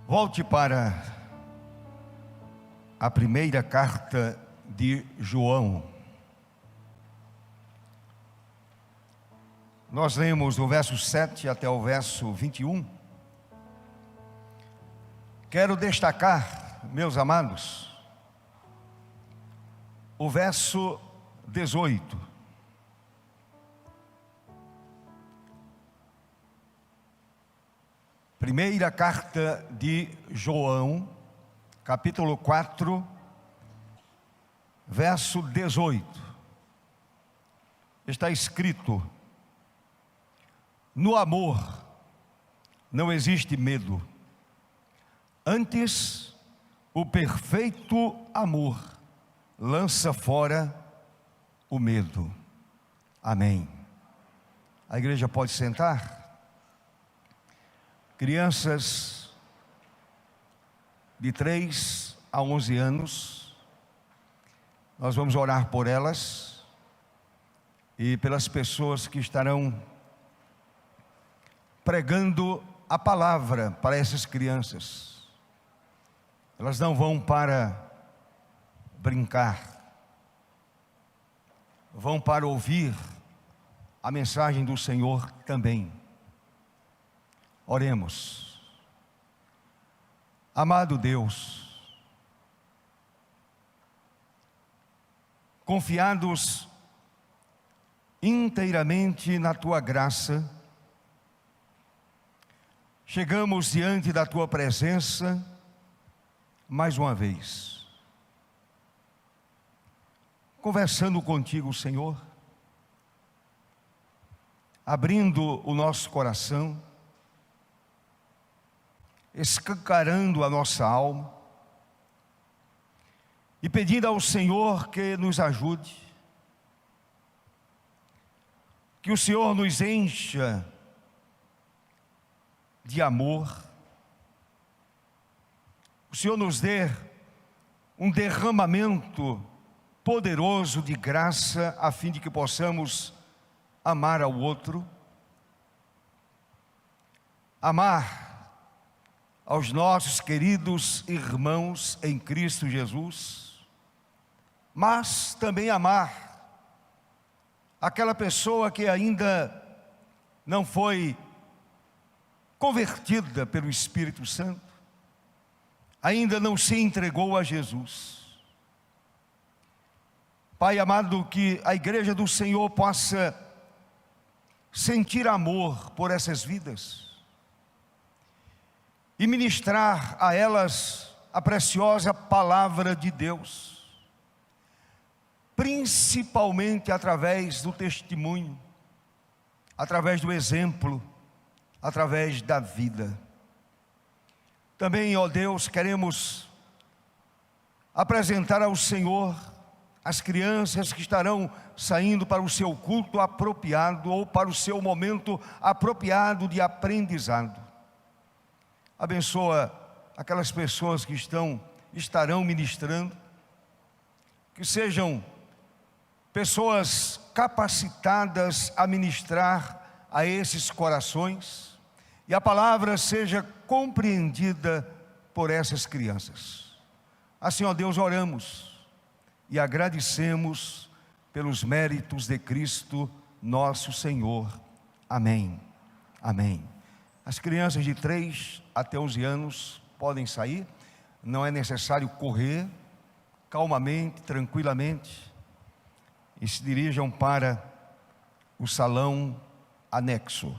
Volte para a primeira carta de João. Nós lemos do verso 7 até o verso 21. Quero destacar, meus amados, o verso 18. Primeira carta de João, capítulo 4, verso 18. Está escrito: no amor não existe medo, antes o perfeito amor lança fora o medo. Amém. A igreja pode sentar? Crianças de 3 a 11 anos, nós vamos orar por elas e pelas pessoas que estarão pregando a palavra para essas crianças. Elas não vão para brincar, vão para ouvir a mensagem do Senhor também. Oremos. Amado Deus, confiados inteiramente na Tua graça, chegamos diante da Tua presença mais uma vez, conversando contigo, Senhor, abrindo o nosso coração, escancarando a nossa alma e pedindo ao Senhor que nos ajude, que o Senhor nos encha de amor, o Senhor nos dê um derramamento poderoso de graça, a fim de que possamos amar ao outro, amar aos nossos queridos irmãos em Cristo Jesus, mas também amar aquela pessoa que ainda não foi convertida pelo Espírito Santo, ainda não se entregou a Jesus. Pai amado, que a igreja do Senhor possa sentir amor por essas vidas e ministrar a elas a preciosa palavra de Deus, principalmente através do testemunho, através do exemplo, através da vida. Também, ó Deus, queremos apresentar ao Senhor as crianças que estarão saindo para o seu culto apropriado ou para o seu momento apropriado de aprendizado. Abençoa aquelas pessoas que estarão ministrando, que sejam pessoas capacitadas a ministrar a esses corações, e a palavra seja compreendida por essas crianças. Assim, ó Deus, oramos e agradecemos pelos méritos de Cristo nosso Senhor. Amém. Amém. As crianças de 3 até 11 anos podem sair, não é necessário correr, calmamente, tranquilamente, e se dirijam para o salão anexo.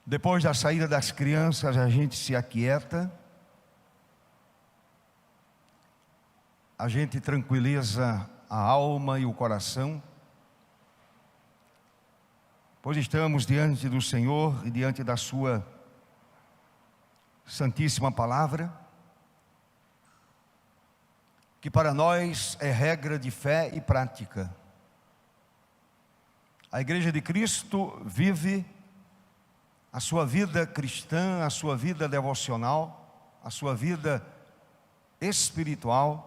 Depois da saída das crianças, a gente se aquieta, a gente tranquiliza a alma e o coração, pois estamos diante do Senhor e diante da sua santíssima palavra, que para nós é regra de fé e prática. A Igreja de Cristo vive a sua vida cristã, a sua vida devocional, a sua vida espiritual,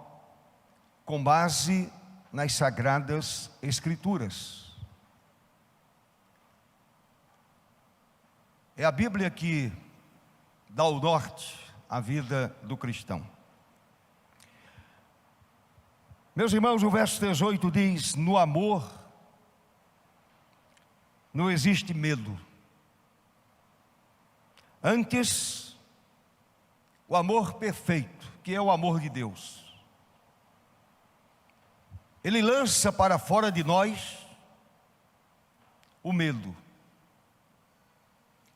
com base nas Sagradas Escrituras. É a Bíblia que dá o norte à vida do cristão. Meus irmãos, o verso 18 diz: no amor não existe medo. Antes, o amor perfeito, que é o amor de Deus, ele lança para fora de nós o medo.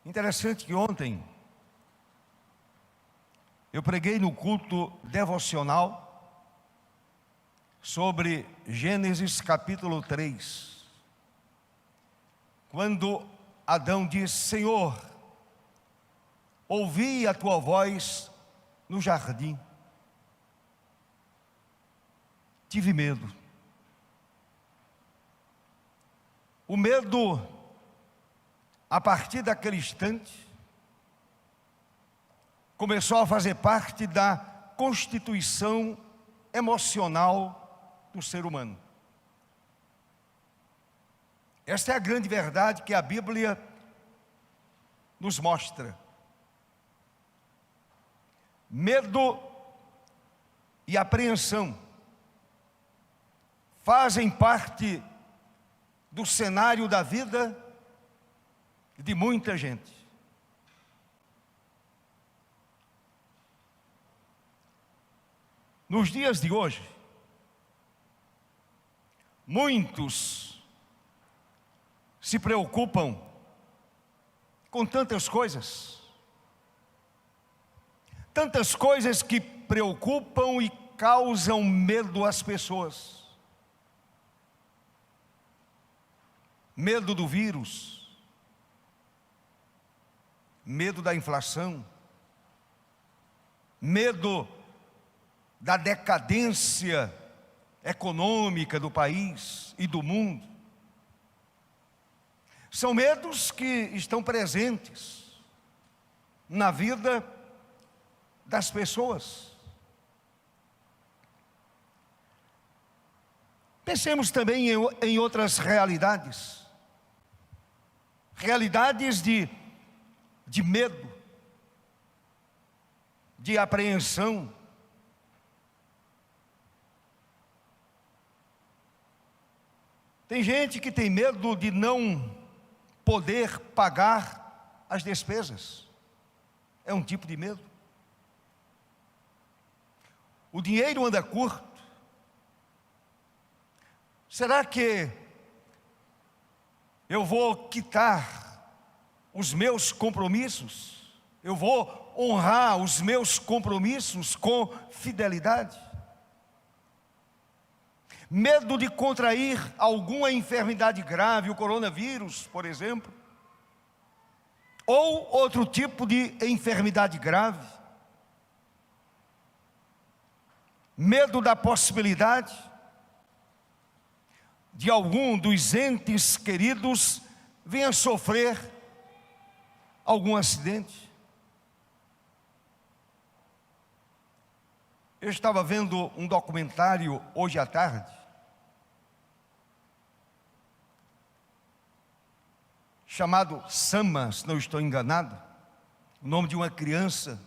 Interessante que ontem eu preguei no culto devocional sobre Gênesis capítulo 3, quando Adão diz: Senhor, ouvi a tua voz no jardim, tive medo. O medo, a partir daquele instante, começou a fazer parte da constituição emocional do ser humano. Esta é a grande verdade que a Bíblia nos mostra. Medo e apreensão fazem parte do cenário da vida de muita gente. Nos dias de hoje, muitos se preocupam com tantas coisas que preocupam e causam medo às pessoas. Medo do vírus, medo da inflação, medo da decadência econômica do país e do mundo. São medos que estão presentes na vida das pessoas. Pensemos também em outras realidades. Realidades de medo, de apreensão. Tem gente que tem medo de não poder pagar as despesas. É um tipo de medo. O dinheiro anda curto. Será que eu vou quitar os meus compromissos? Eu vou honrar os meus compromissos com fidelidade? Medo de contrair alguma enfermidade grave, o coronavírus, por exemplo, ou outro tipo de enfermidade grave. Medo da possibilidade de algum dos entes queridos venha sofrer algum acidente. Eu estava vendo um documentário hoje à tarde, chamado Sama, se não estou enganado, o nome de uma criança.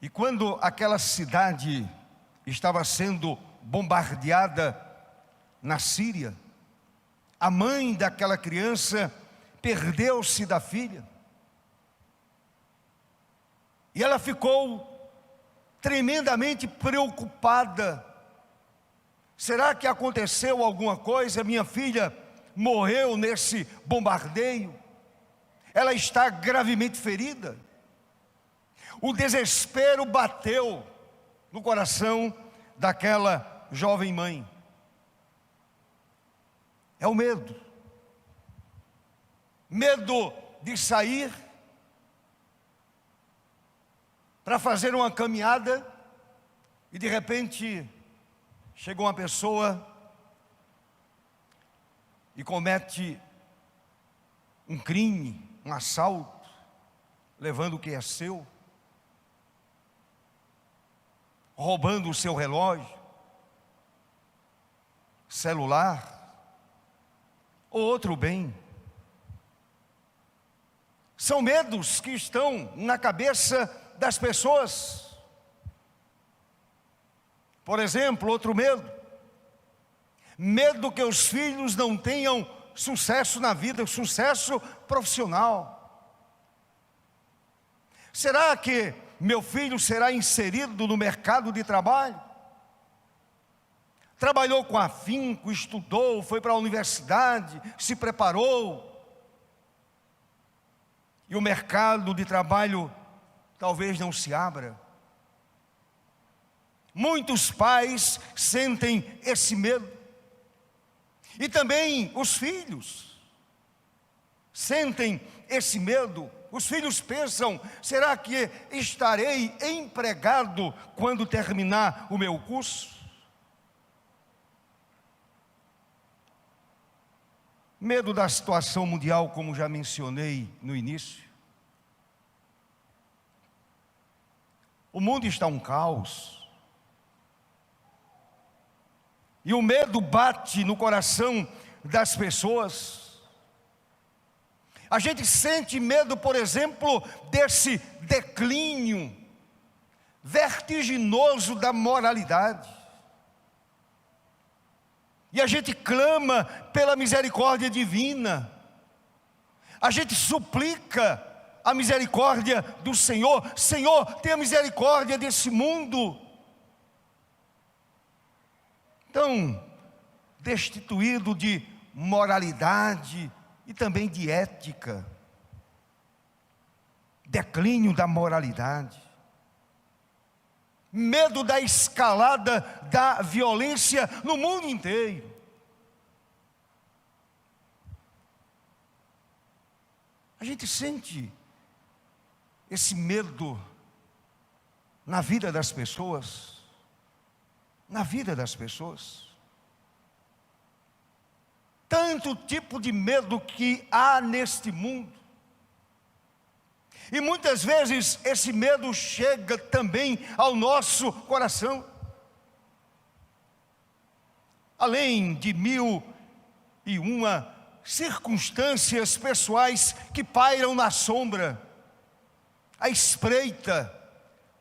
E quando aquela cidade estava sendo bombardeada na Síria, a mãe daquela criança perdeu-se da filha. E ela ficou tremendamente preocupada. Será que aconteceu alguma coisa? Minha filha morreu nesse bombardeio? Ela está gravemente ferida? O desespero bateu no coração daquela jovem mãe. É o medo. Medo de sair para fazer uma caminhada e de repente chega uma pessoa e comete um crime, um assalto, levando o que é seu. roubando o seu relógio, celular ou outro bem. São medos que estão na cabeça das pessoas. Por exemplo, outro medo. Medo que os filhos não tenham sucesso na vida, sucesso profissional. Será que meu filho será inserido no mercado de trabalho? Trabalhou com afinco, estudou, foi para a universidade, se preparou. E o mercado de trabalho talvez não se abra. Muitos pais sentem esse medo. E também os filhos sentem esse medo. Os filhos pensam: será que estarei empregado quando terminar o meu curso? Medo da situação mundial, como já mencionei no início. O mundo está um caos. E o medo bate no coração das pessoas. A gente sente medo, por exemplo, desse declínio vertiginoso da moralidade. E a gente clama pela misericórdia divina. A gente suplica a misericórdia do Senhor. Senhor, tenha misericórdia desse mundo tão destituído de moralidade e também de ética. Declínio da moralidade. Medo da escalada da violência no mundo inteiro. A gente sente esse medo na vida das pessoas. Na vida das pessoas. Tanto tipo de medo que há neste mundo. E muitas vezes esse medo chega também ao nosso coração. Além de 1001 circunstâncias pessoais que pairam na sombra, à espreita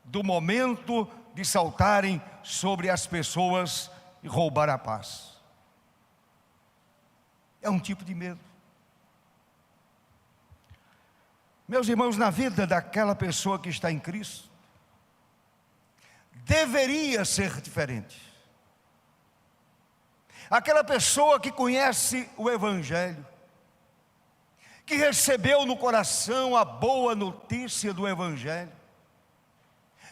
do momento de saltarem sobre as pessoas e roubar a paz. É um tipo de medo. Meus irmãos, na vida daquela pessoa que está em Cristo, deveria ser diferente. Aquela pessoa que conhece o Evangelho, que recebeu no coração a boa notícia do Evangelho,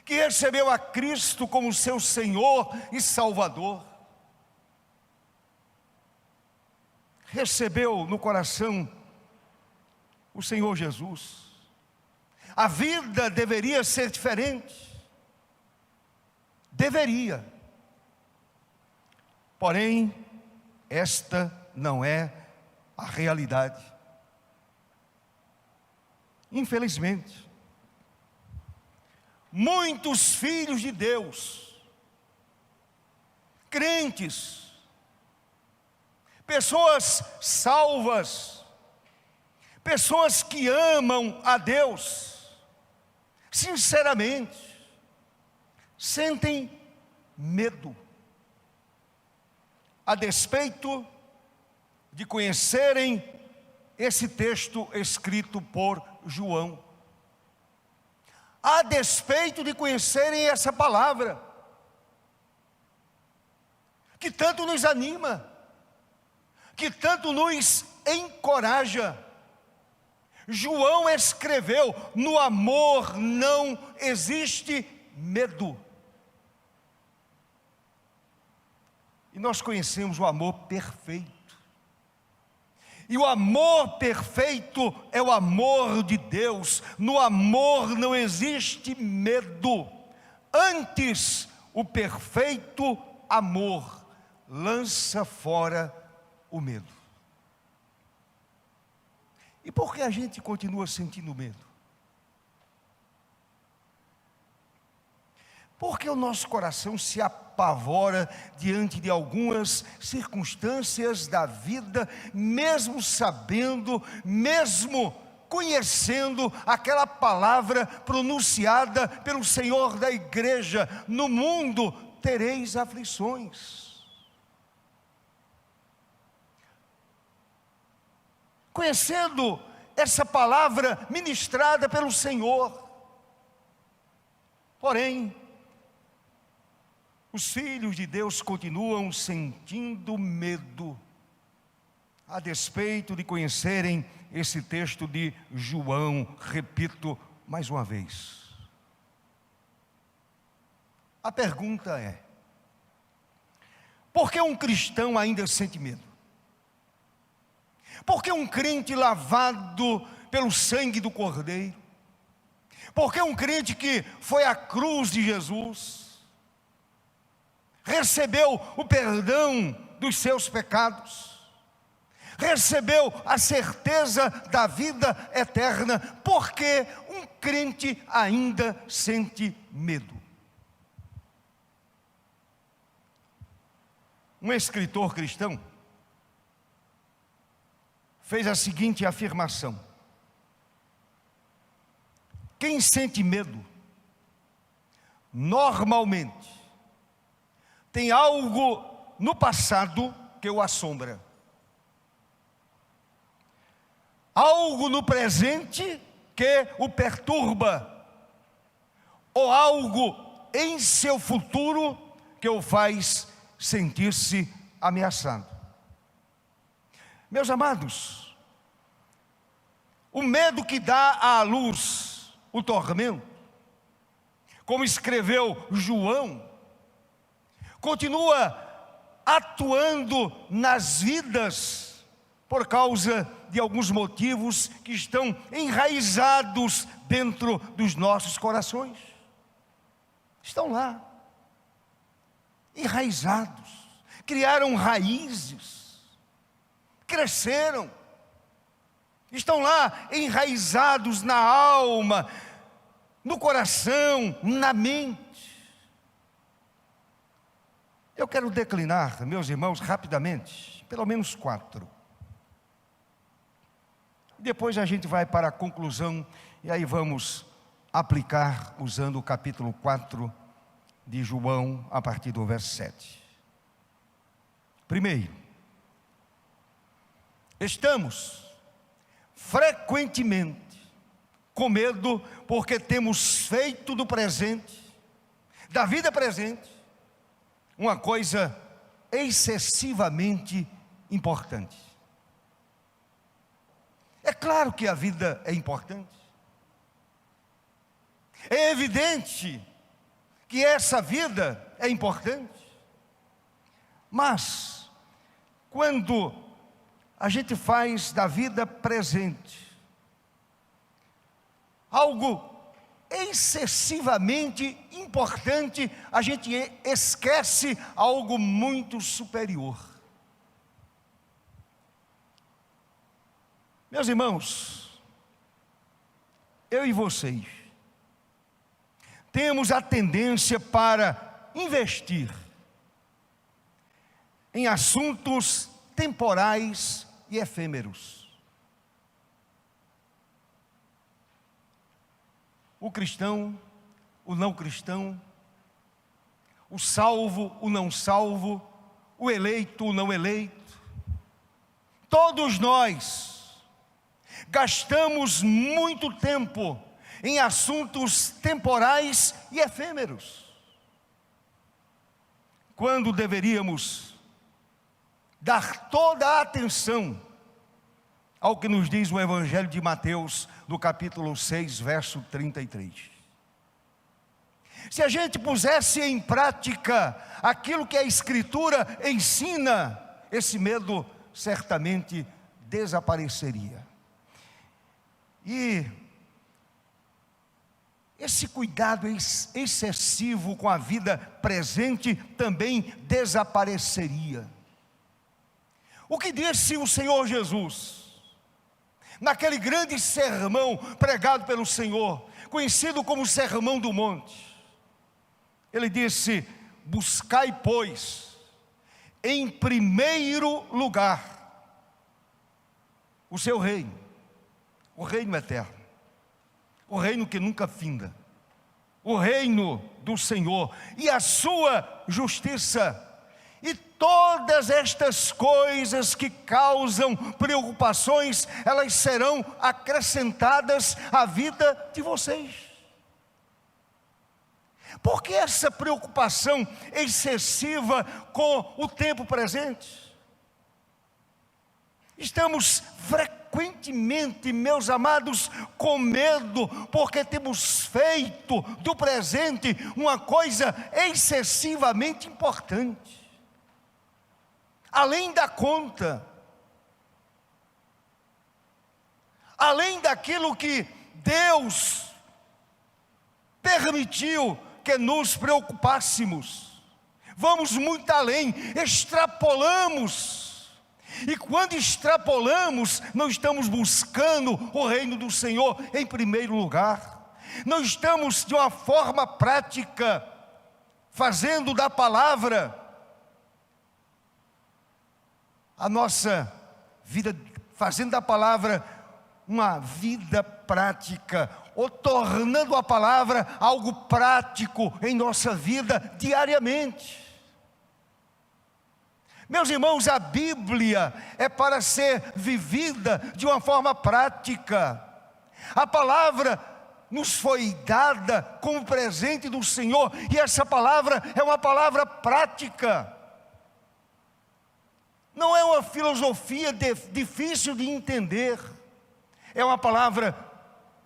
que recebeu a Cristo como seu Senhor e Salvador, recebeu no coração o Senhor Jesus. A vida deveria ser diferente. Deveria. Porém, esta não é a realidade. Infelizmente, muitos filhos de Deus, crentes, pessoas salvas, pessoas que amam a Deus, sinceramente, sentem medo, a despeito de conhecerem esse texto escrito por João, a despeito de conhecerem essa palavra, que tanto nos anima, que tanto nos encoraja. João escreveu: no amor não existe medo. E nós conhecemos o amor perfeito. E o amor perfeito é o amor de Deus. No amor não existe medo. Antes, o perfeito amor lança fora o medo. E por que a gente continua sentindo medo? Por que o nosso coração se apavora diante de algumas circunstâncias da vida, mesmo sabendo, mesmo conhecendo aquela palavra pronunciada pelo Senhor da igreja: no mundo tereis aflições? Conhecendo essa palavra ministrada pelo Senhor, porém, os filhos de Deus continuam sentindo medo, a despeito de conhecerem esse texto de João. Repito mais uma vez. A pergunta é: por que um cristão ainda sente medo? Por que um crente lavado pelo sangue do Cordeiro? Por que um crente que foi à cruz de Jesus, recebeu o perdão dos seus pecados, recebeu a certeza da vida eterna, porque um crente ainda sente medo? Um escritor cristão fez a seguinte afirmação: quem sente medo, normalmente, tem algo no passado que o assombra, algo no presente que o perturba, ou algo em seu futuro que o faz sentir-se ameaçado. Meus amados, o medo que dá à luz o tormento, como escreveu João, continua atuando nas vidas por causa de alguns motivos que estão enraizados dentro dos nossos corações. Estão lá, enraizados, criaram raízes, cresceram, estão lá enraizados na alma, no coração, na mente. Eu quero declinar, meus irmãos, rapidamente, pelo menos 4. Depois a gente vai para a conclusão, e aí vamos aplicar usando o capítulo 4 de João, a partir do verso 7. Primeiro, estamos frequentemente com medo, porque temos feito do presente, da vida presente, uma coisa excessivamente importante. É claro que a vida é importante, é evidente que essa vida é importante, mas quando a gente faz da vida presente algo excessivamente importante, a gente esquece algo muito superior. Meus irmãos, eu e vocês temos a tendência para investir em assuntos temporais e efêmeros. O cristão, o não cristão, o salvo, o não salvo, o eleito, o não eleito, todos nós gastamos muito tempo em assuntos temporais e efêmeros, quando deveríamos dar toda a atenção ao que nos diz o Evangelho de Mateus, no capítulo 6, verso 33. Se a gente pusesse em prática aquilo que a Escritura ensina, esse medo certamente desapareceria. E esse cuidado excessivo com a vida presente também desapareceria. O que disse o Senhor Jesus naquele grande sermão pregado pelo Senhor, conhecido como Sermão do Monte? Ele disse: buscai, pois, em primeiro lugar o seu reino, o reino eterno, o reino que nunca finda, o reino do Senhor e a sua justiça. E todas estas coisas que causam preocupações, elas serão acrescentadas à vida de vocês. Por que essa preocupação excessiva com o tempo presente? Estamos frequentemente, meus amados, com medo, porque temos feito do presente uma coisa excessivamente importante, além da conta, além daquilo que Deus permitiu que nos preocupássemos. Vamos muito além, extrapolamos. E quando extrapolamos, não estamos buscando o reino do Senhor em primeiro lugar. Não estamos de uma forma prática fazendo da palavra a nossa vida, fazendo da palavra uma vida prática, ou tornando a palavra algo prático em nossa vida diariamente. Meus irmãos, a Bíblia é para ser vivida de uma forma prática. A palavra nos foi dada como presente do Senhor, e essa palavra é uma palavra prática. Não é uma filosofia difícil de entender. É uma palavra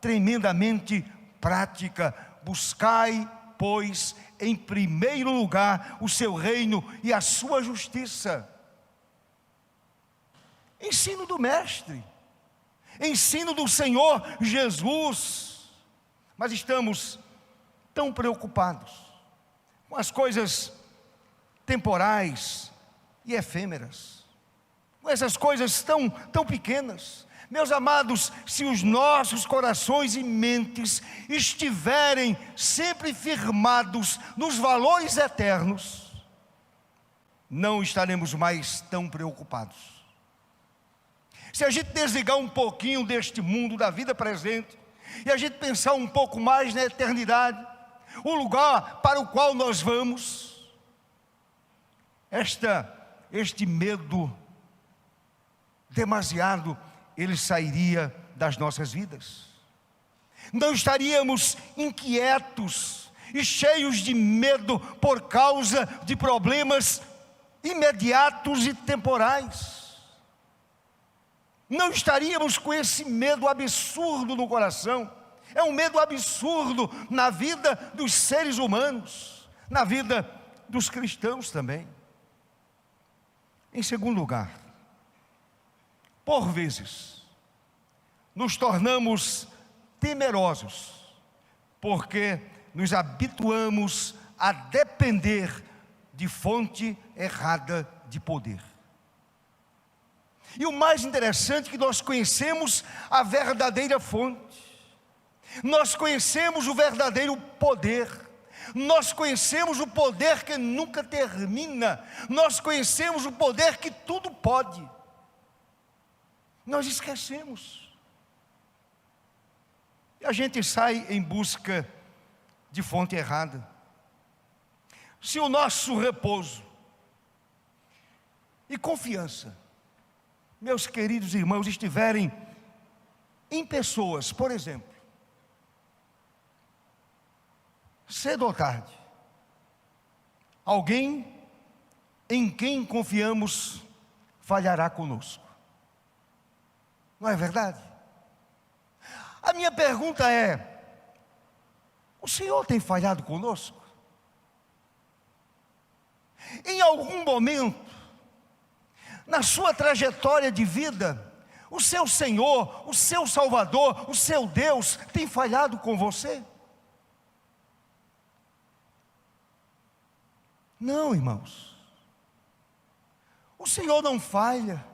tremendamente prática. Buscai, pois, em primeiro lugar o seu reino e a sua justiça. Ensino do Mestre, ensino do Senhor Jesus. Mas estamos tão preocupados com as coisas temporais e efêmeras, com essas coisas tão pequenas. Meus amados, se os nossos corações e mentes estiverem sempre firmados nos valores eternos, não estaremos mais tão preocupados. Se a gente desligar um pouquinho deste mundo, da vida presente, e a gente pensar um pouco mais na eternidade, o lugar para o qual nós vamos, este medo demasiado, ele sairia das nossas vidas. Não estaríamos inquietos e cheios de medo por causa de problemas imediatos e temporais. Não estaríamos com esse medo absurdo no coração. É um medo absurdo na vida dos seres humanos, na vida dos cristãos também. Em segundo lugar, por vezes, nos tornamos temerosos, porque nos habituamos a depender de fonte errada de poder. E o mais interessante é que nós conhecemos a verdadeira fonte, nós conhecemos o verdadeiro poder, nós conhecemos o poder que nunca termina, nós conhecemos o poder que tudo pode. Nós esquecemos. E a gente sai em busca de fonte errada. Se o nosso repouso e confiança, meus queridos irmãos, estiverem em pessoas, por exemplo, cedo ou tarde, alguém em quem confiamos falhará conosco. Não é verdade? A minha pergunta é: o Senhor tem falhado conosco? Em algum momento, na sua trajetória de vida, o seu Senhor, o seu Salvador, o seu Deus tem falhado com você? Não, irmãos. O Senhor não falha.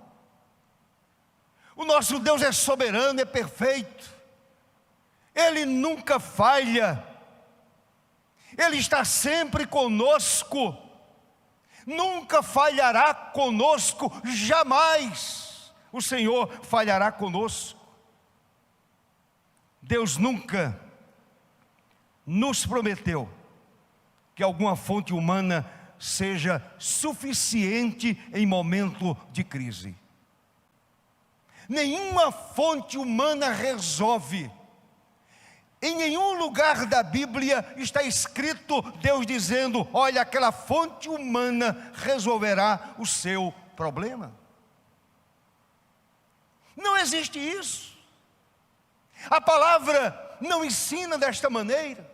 O nosso Deus é soberano, é perfeito. Ele nunca falha. Ele está sempre conosco, nunca falhará conosco, jamais o Senhor falhará conosco. Deus nunca nos prometeu que alguma fonte humana seja suficiente em momento de crise. Nenhuma fonte humana resolve. Em nenhum lugar da Bíblia está escrito Deus dizendo: olha, aquela fonte humana resolverá o seu problema. Não existe isso. A palavra não ensina desta maneira.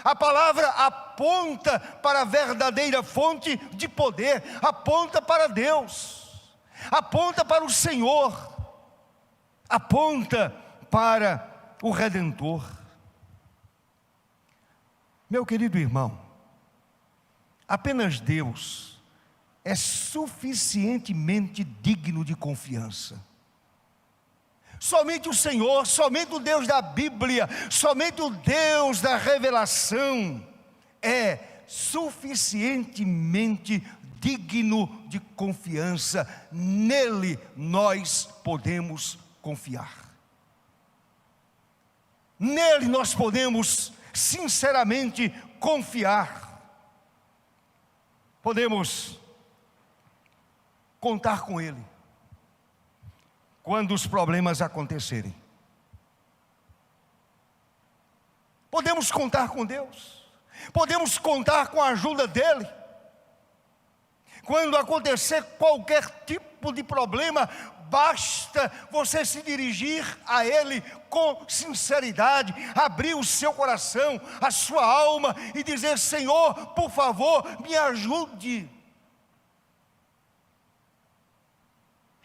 A palavra aponta para a verdadeira fonte de poder, aponta para Deus, aponta para o Senhor, aponta para o Redentor. Meu querido irmão, apenas Deus é suficientemente digno de confiança. Somente o Senhor, somente o Deus da Bíblia, somente o Deus da revelação é suficientemente digno de confiança. Nele nós podemos confiar. Nele nós podemos sinceramente confiar. Podemos contar com Ele quando os problemas acontecerem. Podemos contar com Deus, podemos contar com a ajuda dEle. Quando acontecer qualquer tipo de problema, basta você se dirigir a Ele com sinceridade, abrir o seu coração, a sua alma e dizer: Senhor, por favor, me ajude.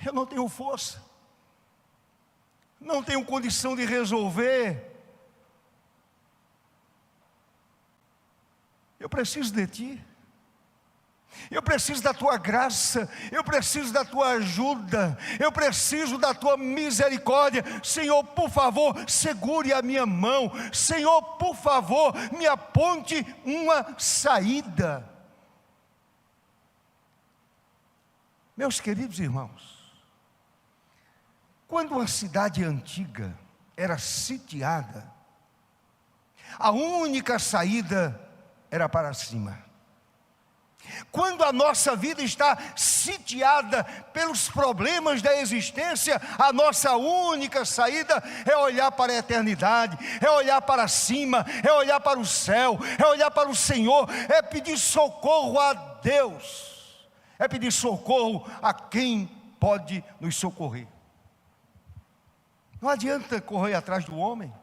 Eu não tenho força, não tenho condição de resolver. Eu preciso de Ti. Eu preciso da Tua graça, eu preciso da Tua ajuda, eu preciso da Tua misericórdia. Senhor, por favor, segure a minha mão. Senhor, por favor, me aponte uma saída. Meus queridos irmãos, quando uma cidade antiga era sitiada, a única saída era para cima. Quando a nossa vida está sitiada pelos problemas da existência, a nossa única saída é olhar para a eternidade, é olhar para cima, é olhar para o céu, é olhar para o Senhor, é pedir socorro a Deus, é pedir socorro a quem pode nos socorrer. Não adianta correr atrás do homem,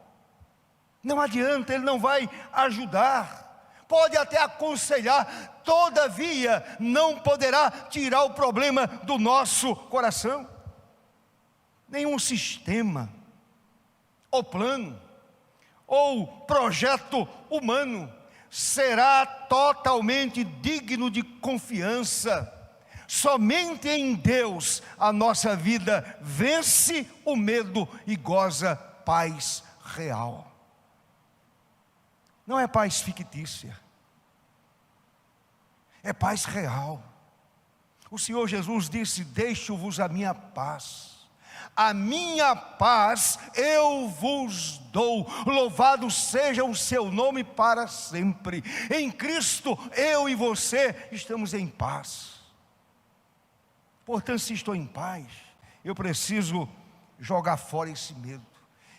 não adianta, ele não vai ajudar. Pode até aconselhar, todavia não poderá tirar o problema do nosso coração. Nenhum sistema, ou plano, ou projeto humano será totalmente digno de confiança. Somente em Deus a nossa vida vence o medo e goza paz real. Não é paz fictícia, é paz real. O Senhor Jesus disse: deixo-vos a minha paz eu vos dou, louvado seja o seu nome para sempre. Em Cristo eu e você estamos em paz. Portanto, se estou em paz, eu preciso jogar fora esse medo.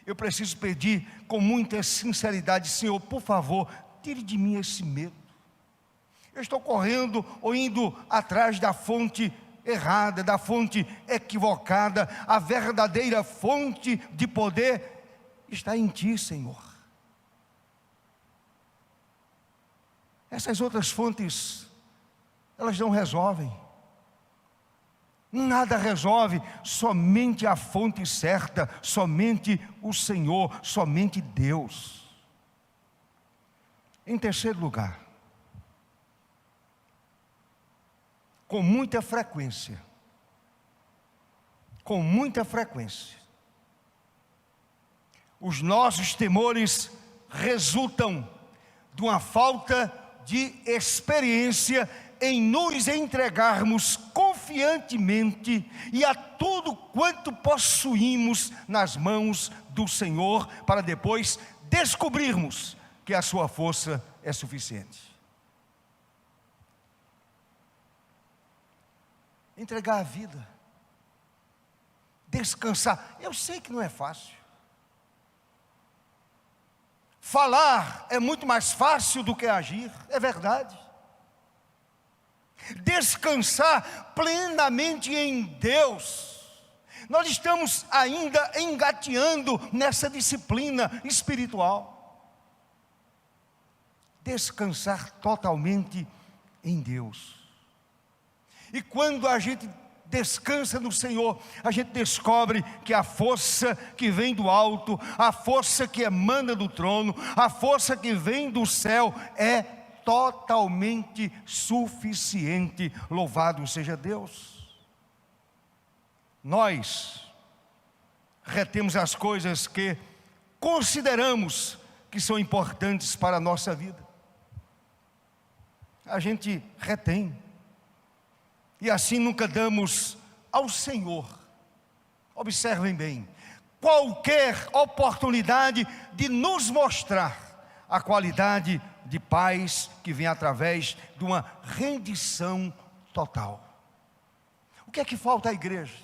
Eu preciso pedir com muita sinceridade: Senhor, por favor, tire de mim esse medo. Eu estou correndo ou indo atrás da fonte errada, da fonte equivocada. A verdadeira fonte de poder está em Ti, Senhor. Essas outras fontes, elas não resolvem. Nada resolve, somente a fonte certa, somente o Senhor, somente Deus. Em terceiro lugar, com muita frequência, os nossos temores resultam de uma falta de experiência em nos entregarmos confiantemente e a tudo quanto possuímos nas mãos do Senhor, para depois descobrirmos que a sua força é suficiente. Entregar a vida, descansar. Eu sei que não é fácil. Falar é muito mais fácil do que agir, é verdade. Descansar plenamente em Deus. Nós estamos ainda engateando nessa disciplina espiritual. Descansar totalmente em Deus. E quando a gente descansa no Senhor, a gente descobre que a força que vem do alto, a força que emana do trono, a força que vem do céu é totalmente suficiente. Louvado seja Deus. Nós retemos as coisas que consideramos que são importantes para a nossa vida. A gente retém. E assim nunca damos ao Senhor, observem bem, qualquer oportunidade de nos mostrar a qualidade de paz que vem através de uma rendição total. O que é que falta à igreja?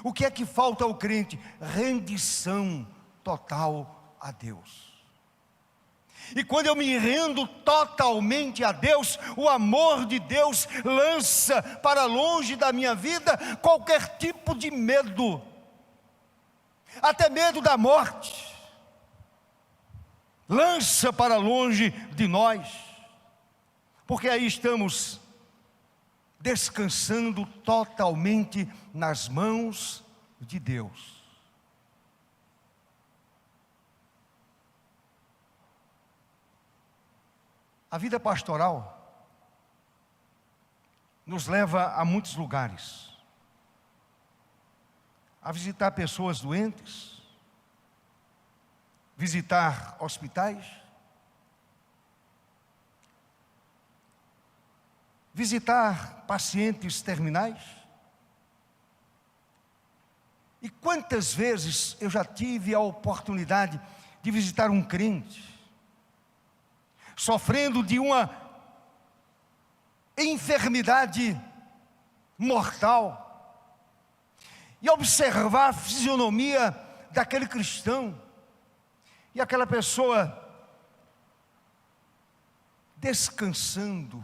O que é que falta ao crente? Rendição total a Deus. E quando eu me rendo totalmente a Deus, o amor de Deus lança para longe da minha vida qualquer tipo de medo, até medo da morte, lança para longe de nós, porque aí estamos descansando totalmente nas mãos de Deus. A vida pastoral nos leva a muitos lugares, a visitar pessoas doentes, visitar hospitais, visitar pacientes terminais. E quantas vezes eu já tive a oportunidade de visitar um crente sofrendo de uma enfermidade mortal, e observar a fisionomia daquele cristão, e aquela pessoa descansando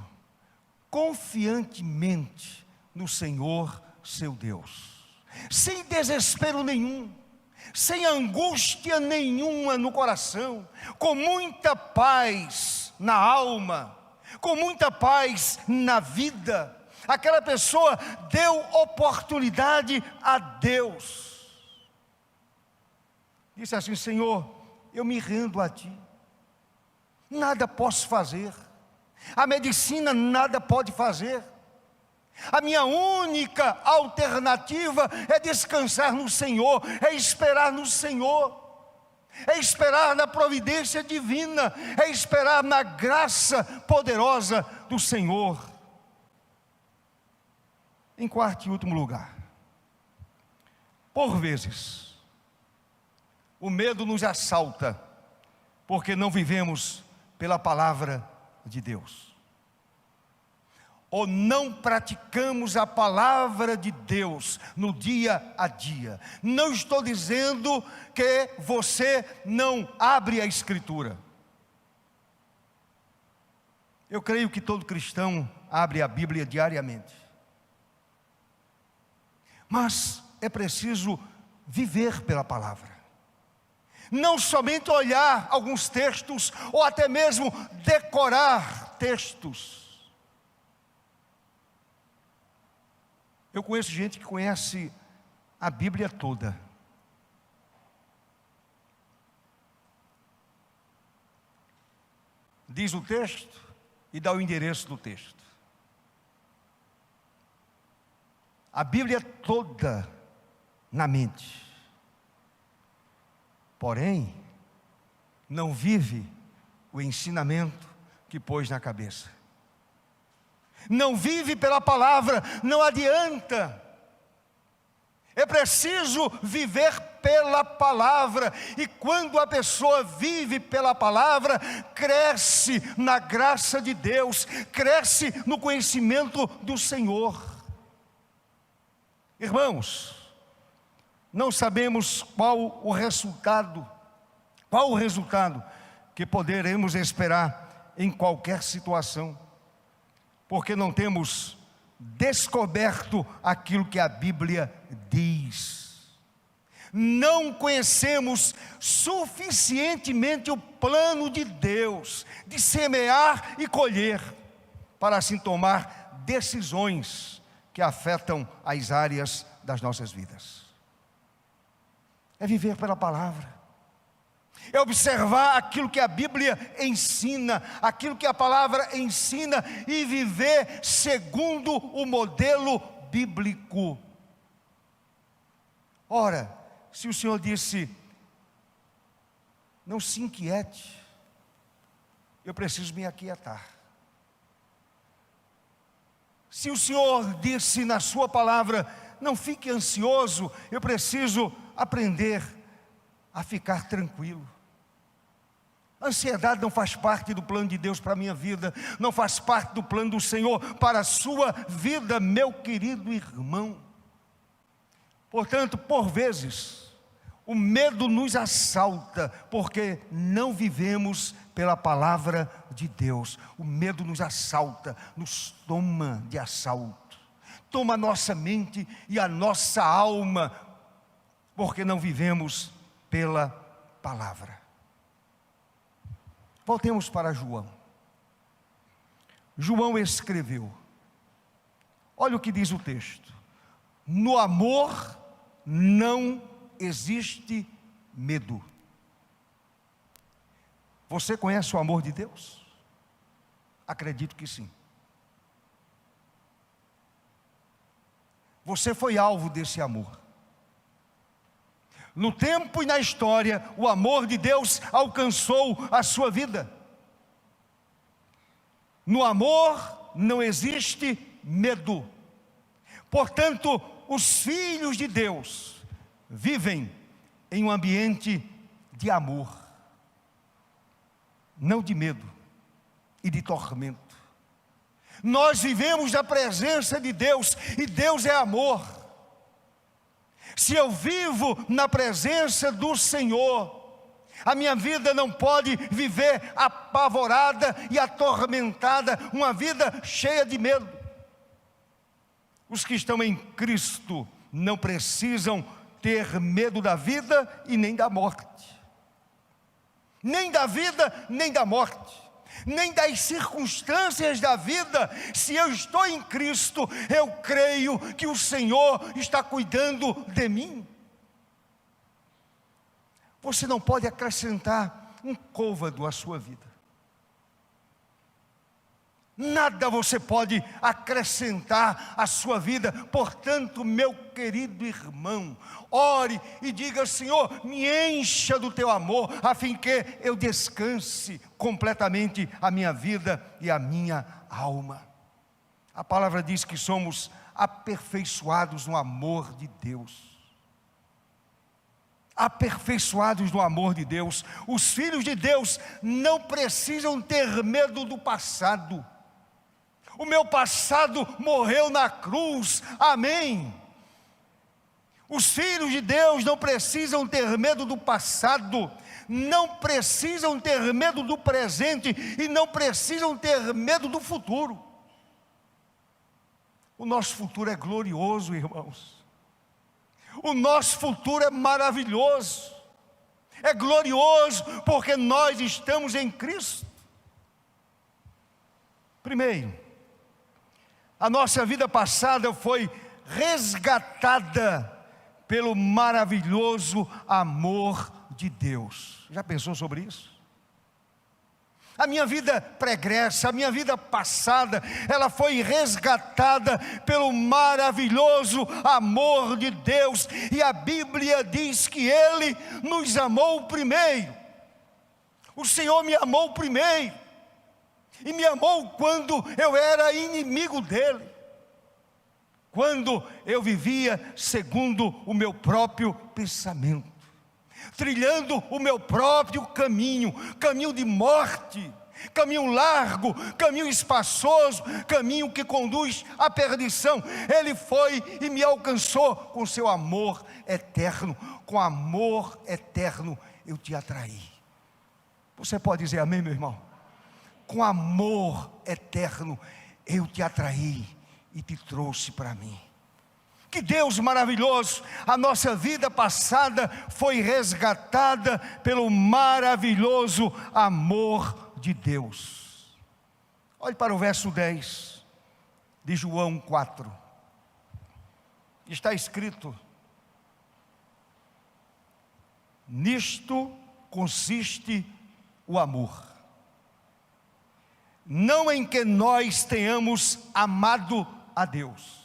confiantemente no Senhor seu Deus, sem desespero nenhum, sem angústia nenhuma no coração, com muita paz na alma, com muita paz na vida. Aquela pessoa deu oportunidade a Deus, disse assim: Senhor, eu me rendo a Ti, nada posso fazer, a medicina nada pode fazer, a minha única alternativa é descansar no Senhor, é esperar no Senhor, é esperar na providência divina, é esperar na graça poderosa do Senhor. Em quarto e último lugar, por vezes, o medo nos assalta, porque não vivemos pela palavra de Deus, ou não praticamos a palavra de Deus no dia a dia. Não estou dizendo que você não abre a Escritura. Eu creio que todo cristão abre a Bíblia diariamente. Mas é preciso viver pela palavra. Não somente olhar alguns textos, ou até mesmo decorar textos. Eu conheço gente que conhece a Bíblia toda. Diz o texto e dá o endereço do texto. A Bíblia toda na mente. Porém, não vive o ensinamento que pôs na cabeça. Não vive pela palavra, não adianta. É preciso viver pela palavra, e quando a pessoa vive pela palavra, cresce na graça de Deus, cresce no conhecimento do Senhor. Irmãos, não sabemos qual o resultado que poderemos esperar em qualquer situação, porque não temos descoberto aquilo que a Bíblia diz. Não conhecemos suficientemente o plano de Deus de semear e colher, para assim tomar decisões que afetam as áreas das nossas vidas. É viver pela palavra, é observar aquilo que a Bíblia ensina, aquilo que a palavra ensina, e viver segundo o modelo bíblico. Ora, se o Senhor disse, não se inquiete, eu preciso me aquietar. Se o Senhor disse na sua palavra, não fique ansioso, eu preciso aprender a ficar tranquilo. A ansiedade não faz parte do plano de Deus para a minha vida, não faz parte do plano do Senhor para a sua vida, meu querido irmão. Portanto, por vezes, o medo nos assalta, porque não vivemos pela palavra de Deus. O medo nos assalta, nos toma de assalto, toma a nossa mente e a nossa alma, porque não vivemos pela palavra. Voltemos para João. João escreveu, olha o que diz o texto: no amor não existe medo. Você conhece o amor de Deus? Acredito que sim. Você foi alvo desse amor. No tempo e na história, o amor de Deus alcançou a sua vida. No amor não existe medo. Portanto, os filhos de Deus vivem em um ambiente de amor, não de medo e de tormento. Nós vivemos na presença de Deus, e Deus é amor. Se eu vivo na presença do Senhor, a minha vida não pode viver apavorada e atormentada, uma vida cheia de medo. Os que estão em Cristo não precisam ter medo da vida e nem da morte. Nem da vida, nem da morte, nem das circunstâncias da vida. Se eu estou em Cristo, eu creio que o Senhor está cuidando de mim. Você não pode acrescentar um côvado à sua vida. Nada você pode acrescentar à sua vida. Portanto, meu querido irmão, ore e diga: Senhor, me encha do teu amor, a fim que eu descanse completamente a minha vida e a minha alma. A palavra diz que somos aperfeiçoados no amor de Deus. Aperfeiçoados no amor de Deus. Os filhos de Deus não precisam ter medo do passado. O meu passado morreu na cruz, amém. Os filhos de Deus não precisam ter medo do passado, não precisam ter medo do presente e não precisam ter medo do futuro. O nosso futuro é glorioso, irmãos. O nosso futuro é maravilhoso, é glorioso, porque nós estamos em Cristo. Primeiro, a nossa vida passada foi resgatada pelo maravilhoso amor de Deus. Já pensou sobre isso? A minha vida pregressa, a minha vida passada, ela foi resgatada pelo maravilhoso amor de Deus. E a Bíblia diz que Ele nos amou primeiro. O Senhor me amou primeiro. e me amou quando eu era inimigo dele, quando eu vivia segundo o meu próprio pensamento, trilhando o meu próprio caminho, caminho de morte, caminho largo, caminho espaçoso, caminho que conduz à perdição. Ele foi e me alcançou com seu amor eterno. Com amor eterno eu te atraí. Você pode dizer amém, meu irmão? Com amor eterno eu te atraí e te trouxe para mim. Que Deus maravilhoso! A nossa vida passada foi resgatada pelo maravilhoso amor de Deus. Olhe para o verso 10 de João 4. Está escrito: nisto consiste o amor, não em que nós tenhamos amado a Deus.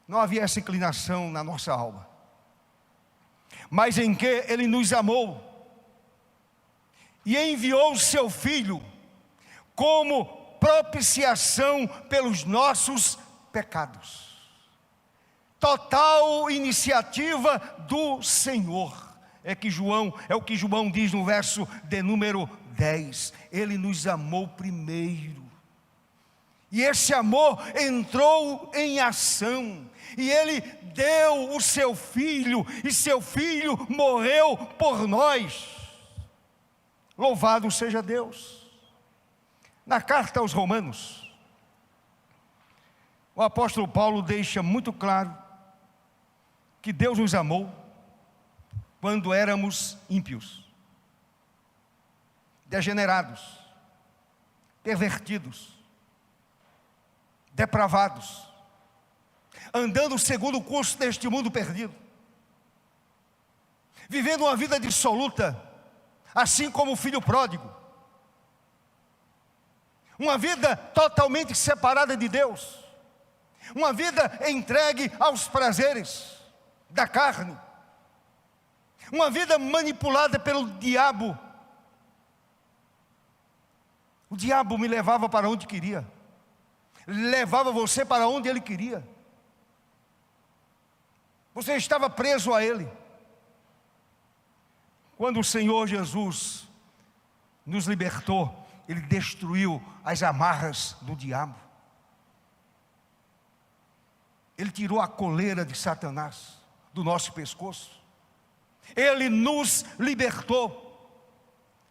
Não havia essa inclinação na nossa alma, mas em que Ele nos amou e enviou o seu Filho como propiciação pelos nossos pecados. Total iniciativa do Senhor. É o que João diz no verso de número 10. Ele nos amou primeiro. E esse amor entrou em ação. E Ele deu o seu Filho, e seu Filho morreu por nós. Louvado seja Deus. Na carta aos Romanos, o apóstolo Paulo deixa muito claro que Deus nos amou quando éramos ímpios, degenerados, pervertidos, depravados, andando segundo o curso deste mundo perdido, vivendo uma vida dissoluta, assim como o filho pródigo, uma vida totalmente separada de Deus, uma vida entregue aos prazeres da carne, uma vida manipulada pelo diabo. O diabo me levava para onde queria, levava você para onde ele queria. Você estava preso a ele. Quando o Senhor Jesus nos libertou, Ele destruiu as amarras do diabo. Ele tirou a coleira de Satanás do nosso pescoço. Ele nos libertou.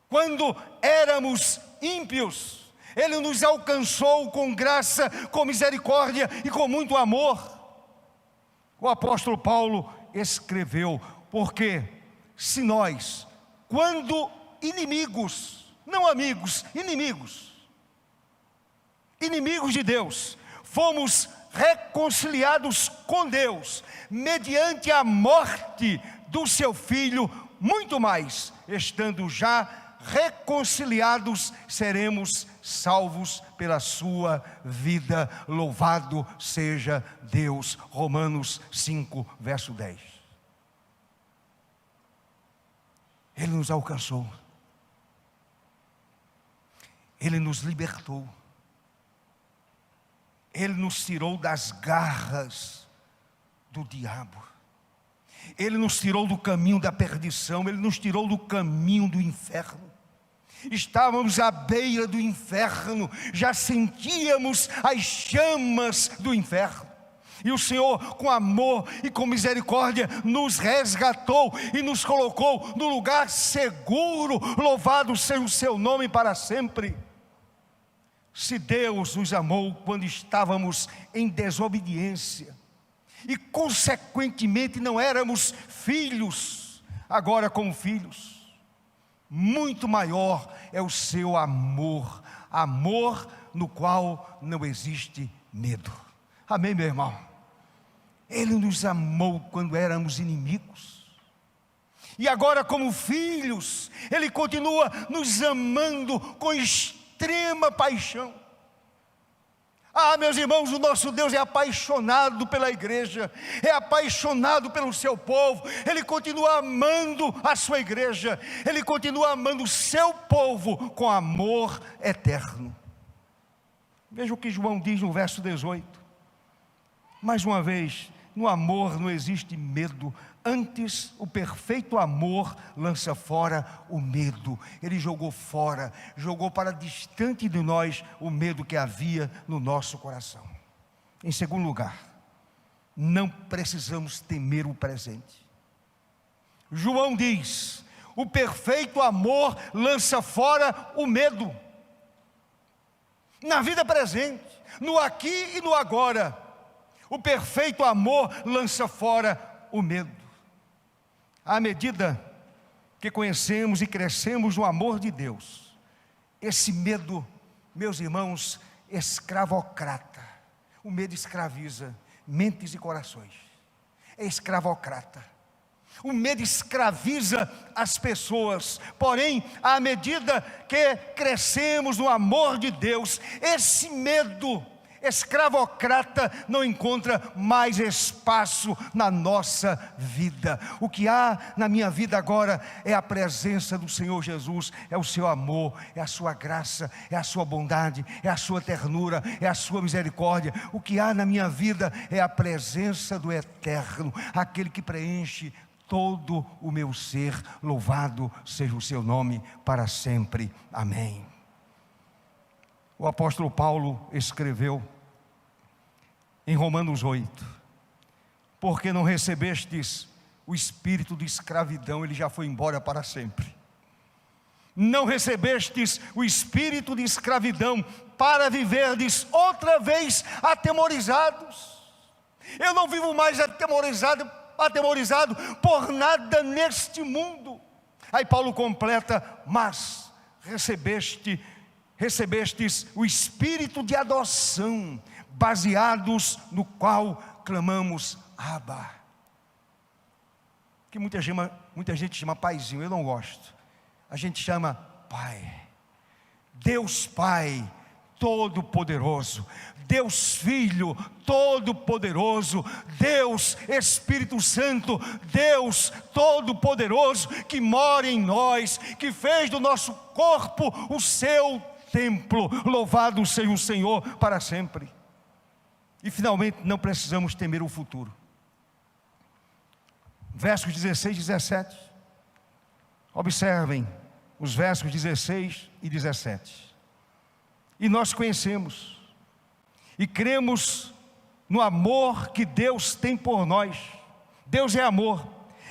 Quando éramos ímpios, Ele nos alcançou com graça, com misericórdia e com muito amor. O apóstolo Paulo escreveu: porque se nós, quando inimigos, não amigos, inimigos de Deus, fomos reconciliados com Deus, mediante a morte do seu Filho, muito mais, estando já reconciliados, seremos salvos pela sua vida. Louvado seja Deus. Romanos 5, verso 10. Ele nos alcançou, Ele nos libertou, Ele nos tirou das garras do diabo, Ele nos tirou do caminho da perdição, Ele nos tirou do caminho do inferno. Estávamos à beira do inferno, já sentíamos as chamas do inferno. E o Senhor, com amor e com misericórdia, nos resgatou e nos colocou no lugar seguro. Louvado seja o seu nome para sempre. Se Deus nos amou quando estávamos em desobediência, e consequentemente não éramos filhos, agora como filhos, muito maior é o seu amor, amor no qual não existe medo. Amém, meu irmão? Ele nos amou quando éramos inimigos, e agora como filhos, Ele continua nos amando com extrema paixão. Meus irmãos, o nosso Deus é apaixonado pela igreja, é apaixonado pelo seu povo. Ele continua amando a sua igreja, Ele continua amando o seu povo com amor eterno. Veja o que João diz no verso 18. Mais uma vez, no amor não existe medo, antes o perfeito amor lança fora o medo. Ele jogou fora, jogou para distante de nós o medo que havia no nosso coração. Em segundo lugar, não precisamos temer o presente. João diz: o perfeito amor lança fora o medo. Na vida presente, no aqui e no agora, o perfeito amor lança fora o medo. À medida que conhecemos e crescemos no amor de Deus, esse medo, meus irmãos, escravocrata. O medo escraviza mentes e corações. É escravocrata. O medo escraviza as pessoas. Porém, à medida que crescemos no amor de Deus, esse medo escravocrata não encontra mais espaço na nossa vida. O que há na minha vida agora é a presença do Senhor Jesus, é o seu amor, é a sua graça, é a sua bondade, é a sua ternura, é a sua misericórdia. O que há na minha vida é a presença do Eterno, aquele que preenche todo o meu ser. Louvado seja o seu nome para sempre. Amém. O apóstolo Paulo escreveu em Romanos 8: porque não recebestes o espírito de escravidão, ele já foi embora para sempre. Não recebestes o espírito de escravidão para viverdes outra vez atemorizados. Eu não vivo mais atemorizado por nada neste mundo. Aí Paulo completa: mas recebestes o espírito de adoção, baseados no qual clamamos Abba. Que muita gente chama paizinho, eu não gosto. A gente chama Pai. Deus Pai Todo-Poderoso, Deus Filho Todo-Poderoso, Deus Espírito Santo, Deus Todo-Poderoso, que mora em nós, que fez do nosso corpo o seu templo. Louvado seja o Senhor para sempre. E finalmente, não precisamos temer o futuro. Versos 16 e 17. Observem os versos 16 e 17. E nós conhecemos e cremos no amor que Deus tem por nós. Deus é amor,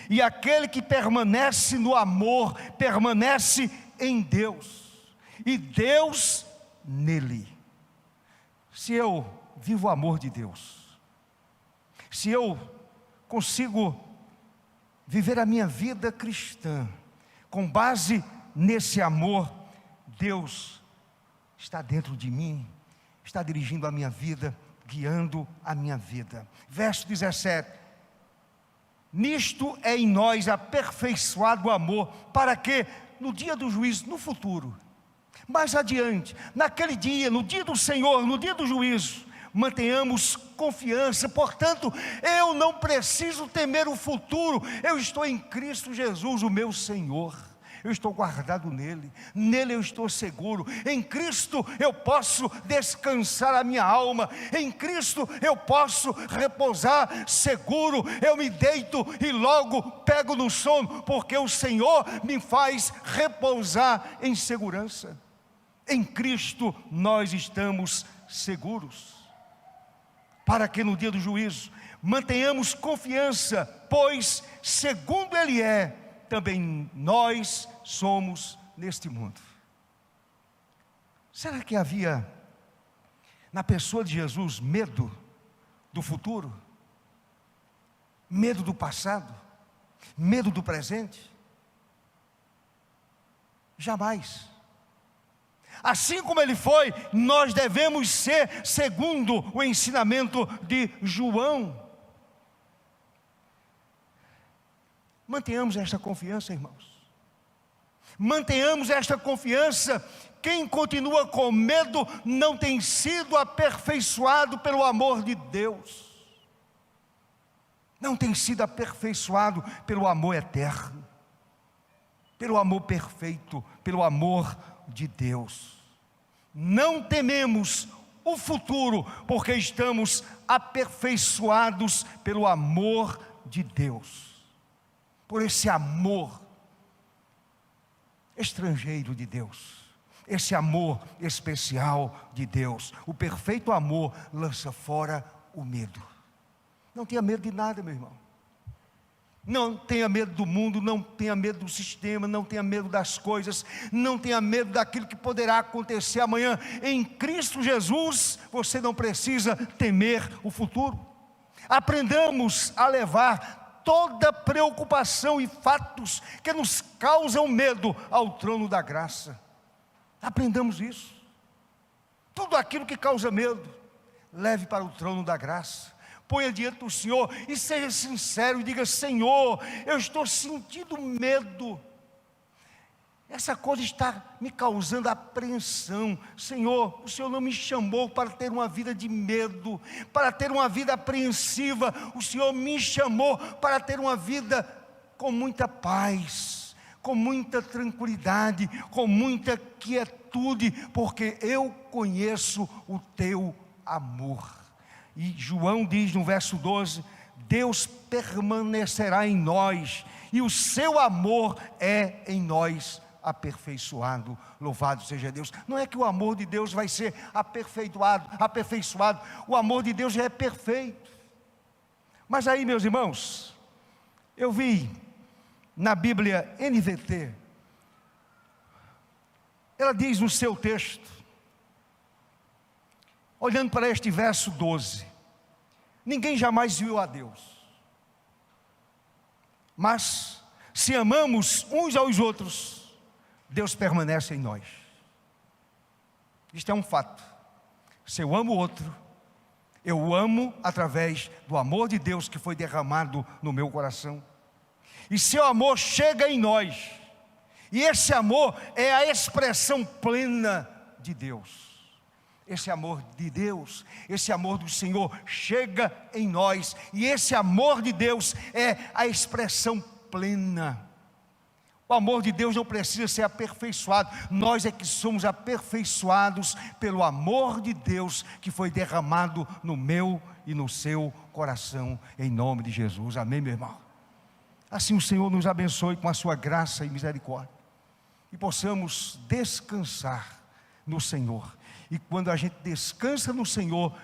e aquele que permanece no amor, permanece em Deus, e Deus nele. Se eu vivo o amor de Deus, se eu consigo viver a minha vida cristã com base nesse amor, Deus está dentro de mim, está dirigindo a minha vida, guiando a minha vida. Verso 17: nisto é em nós aperfeiçoado o amor, para que no dia do juízo, no futuro, mais adiante, naquele dia, no dia do Senhor, no dia do juízo, mantenhamos confiança. Portanto, eu não preciso temer o futuro, eu estou em Cristo Jesus, o meu Senhor. Eu estou guardado nele eu estou seguro. Em Cristo eu posso descansar a minha alma, em Cristo eu posso repousar seguro. Eu me deito e logo pego no sono, porque o Senhor me faz repousar em segurança. Em Cristo nós estamos seguros, para que no dia do juízo mantenhamos confiança, pois segundo Ele é, também nós somos neste mundo. Será que havia na pessoa de Jesus medo do futuro? Medo do passado? Medo do presente? Jamais. Assim como ele foi, nós devemos ser, segundo o ensinamento de João. Mantenhamos esta confiança, irmãos. Mantenhamos esta confiança. Quem continua com medo não tem sido aperfeiçoado pelo amor de Deus. Não tem sido aperfeiçoado pelo amor eterno, pelo amor perfeito, pelo amor de Deus. Não tememos o futuro, porque estamos aperfeiçoados pelo amor de Deus, por esse amor estrangeiro de Deus, esse amor especial de Deus. O perfeito amor lança fora o medo. Não tenha medo de nada, meu irmão. Não tenha medo do mundo, não tenha medo do sistema, não tenha medo das coisas, não tenha medo daquilo que poderá acontecer amanhã. Em Cristo Jesus, você não precisa temer o futuro. Aprendamos a levar toda preocupação e fatos que nos causam medo ao trono da graça. Aprendamos isso. Tudo aquilo que causa medo, leve para o trono da graça. Ponha diante do Senhor e seja sincero e diga: Senhor, eu estou sentindo medo. Essa coisa está me causando apreensão. Senhor, o Senhor não me chamou para ter uma vida de medo, para ter uma vida apreensiva. O Senhor me chamou para ter uma vida com muita paz, com muita tranquilidade, com muita quietude, porque eu conheço o teu amor. E João diz no verso 12: Deus permanecerá em nós, e o seu amor é em nós aperfeiçoado. Louvado seja Deus. Não é que o amor de Deus vai ser aperfeiçoado. O amor de Deus já é perfeito. Mas aí, meus irmãos, eu vi na Bíblia NVT, ela diz no seu texto, olhando para este verso 12: ninguém jamais viu a Deus, mas se amamos uns aos outros, Deus permanece em nós. Isto é um fato. Se eu amo o outro, eu o amo através do amor de Deus que foi derramado no meu coração. E seu amor chega em nós, e esse amor é a expressão plena de Deus. Esse amor de Deus, esse amor do Senhor chega em nós, e esse amor de Deus é a expressão plena. O amor de Deus não precisa ser aperfeiçoado, nós é que somos aperfeiçoados pelo amor de Deus que foi derramado no meu e no seu coração, em nome de Jesus. Amém, meu irmão? Assim o Senhor nos abençoe com a sua graça e misericórdia, e possamos descansar no Senhor. E quando a gente descansa no Senhor,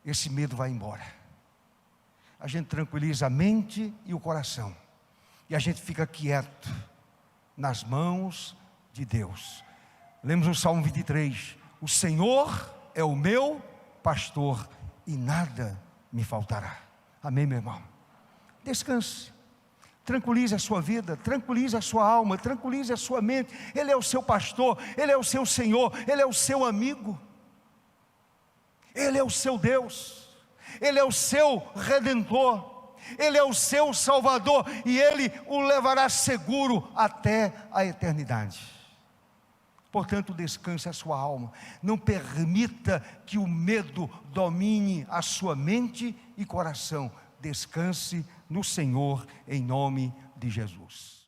esse medo vai embora. A gente tranquiliza a mente e o coração, e a gente fica quieto nas mãos de Deus. Lemos no Salmo 23: o Senhor é o meu pastor e nada me faltará. Amém, meu irmão? Descanse, tranquilize a sua vida, tranquilize a sua alma, tranquilize a sua mente. Ele é o seu pastor, Ele é o seu Senhor, Ele é o seu amigo, Ele é o seu Deus, Ele é o seu Redentor, Ele é o seu Salvador, e Ele o levará seguro até a eternidade. Portanto, descanse a sua alma, não permita que o medo domine a sua mente e coração. Descanse no Senhor, em nome de Jesus.